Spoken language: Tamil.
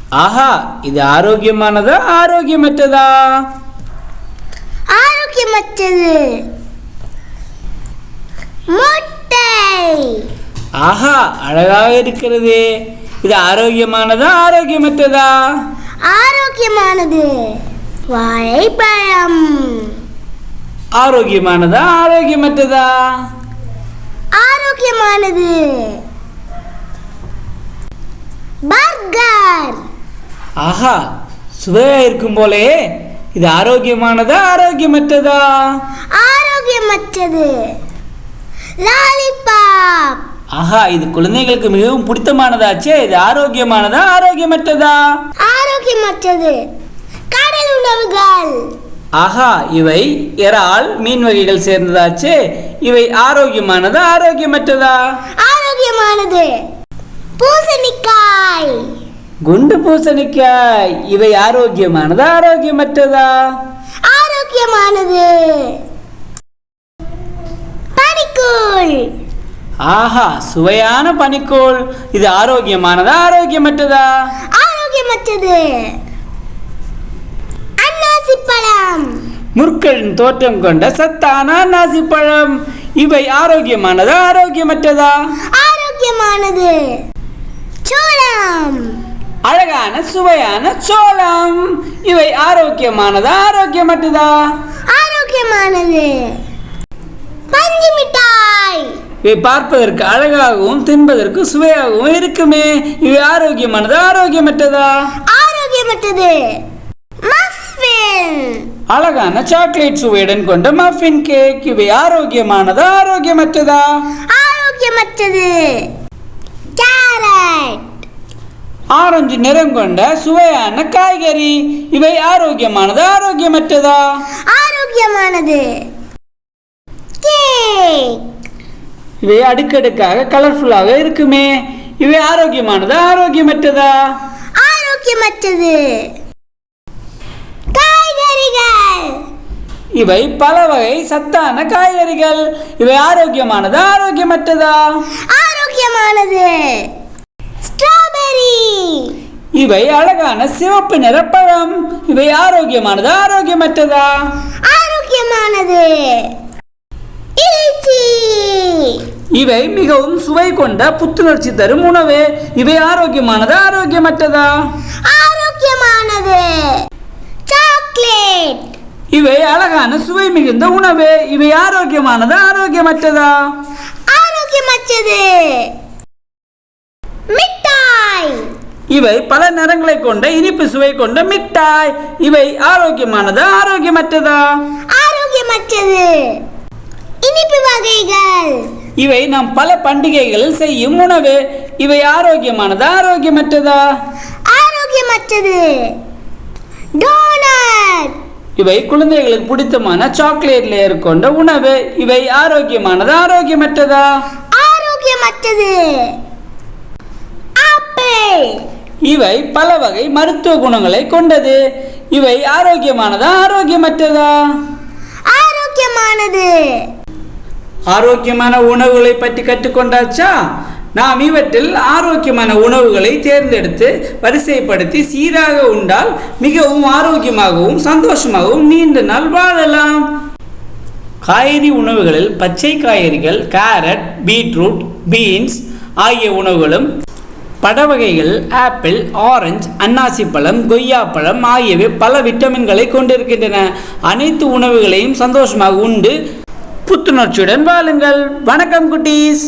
ஆஹா, இது ஆரோக்கியமானதா ஆரோக்கியமற்றதா? ஆரோக்கியமற்றது. முட்டை. ஆஹா, அழகாக இருக்கிறது. இது ஆரோக்கியமானதா ஆரோக்கியமற்றதா? ஆரோக்கியமானது. வாழைப்பழம். ஆரோக்கியமானதா ஆரோக்கியமற்றதா? ஆரோக்கியமானது. பர்கர். ஆஹா, சுவையா இருக்கும் போலே. இது ஆரோக்கியமானதா ஆரோக்கியமற்றதா? ஆரோக்கியமற்றது. லாலிபாப். ஆஹா, இது குழந்தைகளுக்கு மிகவும் பிடித்தமானதாச்சே. இது ஆரோக்கியமானதா ஆரோக்கியமற்றதா? ஆரோக்கியமற்றது. கடல் உணவுகள். ஆஹா, இவை இறால் மீன் வகைகள் சேர்ந்ததாச்சே. இவை ஆரோக்கியமானதா ஆரோக்கியமற்றதா? ஆரோக்கியமானது. பூசணிக்காய். குண்டு பூசணிக்காய். இவை ஆரோக்கியமானதா ஆரோக்கியமற்றதா? ஆரோக்கியமானது. பனிக்கூழ். ஆஹா, சுவையான பனிக்கூழ். இது ஆரோக்கியமானதா ஆரோக்கியமற்றதா? ஆரோக்கியமற்றது. அன்னாசி பழம். முற்களின் தோற்றம் கொண்ட சத்தான அன்னாசி பழம். இவை ஆரோக்கியமானதா ஆரோக்கியமற்றதா? ஆரோக்கியமானது. சோளம். அழகான சுவையான சோளம். இவை ஆரோக்கியமானதா ஆரோக்கியமற்றதா? ஆரோக்கியமானது. பஞ்சு மிட்டாய். இவை பார்ப்பதற்கு அழகாகவும் தின்பதற்கு சுவையாகவும் இருக்குமே. இவை ஆரோக்கியமானதா ஆரோக்கியமற்றதா? ஆரோக்கியமற்றது. மஃபின். அழகான சாக்லேட் சுவையுடன் கொண்ட மஃபின் கேக். இவை ஆரோக்கியமானதா ஆரோக்கியமற்றதா? ஆரோக்கியமற்றது. கேரட். ஆரஞ்சு நிறம் கொண்ட சுவையான காய்கறி. இவை ஆரோக்கியமானதா ஆரோக்கியமற்றதா? ஆரோக்கியமானது. கேக். இவை அடுக்கடுக்காக கலர்ஃபுல்லாக இருக்குமே. இவை ஆரோக்கியமானதா ஆரோக்கியமற்றதா? ஆரோக்கியமற்றது. காய்கறிகள். இவை பல வகை சத்தான காய்கறிகள். இவை ஆரோக்கியமானதா ஆரோக்கியமற்றதா? ஆரோக்கியமானது. ஸ்ட்ராபெரி. இவை அழகான சிவப்பு நிற பழம். இவை ஆரோக்கியமானதா ஆரோக்கியமற்றதா? ஆரோக்கியமானது. இலிச்சி. இவை மிகவும் சுவை கொண்ட புத்துணர்ச்சி தரும் உணவு. இவை ஆரோக்கியமானதா ஆரோக்கியமற்றதா? ஆரோக்கியமானது. சாக்லேட். இவை அழகான சுவை மிகுந்த உணவு. இவை ஆரோக்கியமானதா ஆரோக்கியமற்றதா? ஆரோக்கியமற்றது. மிட்டாய். இவை பல நிறங்களை கொண்ட இனிப்பு சுவை கொண்ட மிட்டாய். இவை ஆரோக்கியமானதா ஆரோக்கியமற்றதா? ஆரோக்கியமற்றது. இனிப்பு வகைகள். இவை நாம் பல பண்டிகைகளில் செய்யும் உணவு. இவை ஆரோக்கியமானதா ஆரோக்கியமற்றதா? ஆரோக்கியமற்றது. டோனட். இவை குழந்தைகளுக்கு பிடித்தமான சாக்லேட் லேயர் கொண்ட உணவு. இவை ஆரோக்கியமானதா ஆரோக்கியமற்றதா? ஆரோக்கியமற்றது. ஆப்பிள். இவை பல வகை மருத்துவ குணங்களை கொண்டது. இவை ஆரோக்கியமானதா ஆரோக்கியமற்றதா? ஆரோக்கியமானது. ஆரோக்கியமான உணவுகளை பற்றி கற்றுக்கொண்டாச்சா? நாம் இவற்றில் ஆரோக்கியமான உணவுகளை தேர்ந்தெடுத்து வரிசைப்படுத்தி சீராக உண்டால் மிகவும் ஆரோக்கியமாகவும் சந்தோஷமாகவும் நீண்ட நாள் வாழலாம். காய்கறி உணவுகளில் பச்சை காய்கறிகள், கேரட், பீட்ரூட், பீன்ஸ் ஆகிய உணவுகளும், பழ வகைகள் ஆப்பிள், ஆரஞ்சு, அன்னாசி பழம், கொய்யாப்பழம் ஆகியவை பல விட்டமின்களை கொண்டிருக்கின்றன. அனைத்து உணவுகளையும் சந்தோஷமாக உண்டு புத்துணர்ச்சியுடன் வாழுங்கள். வணக்கம் குட்டீஸ்.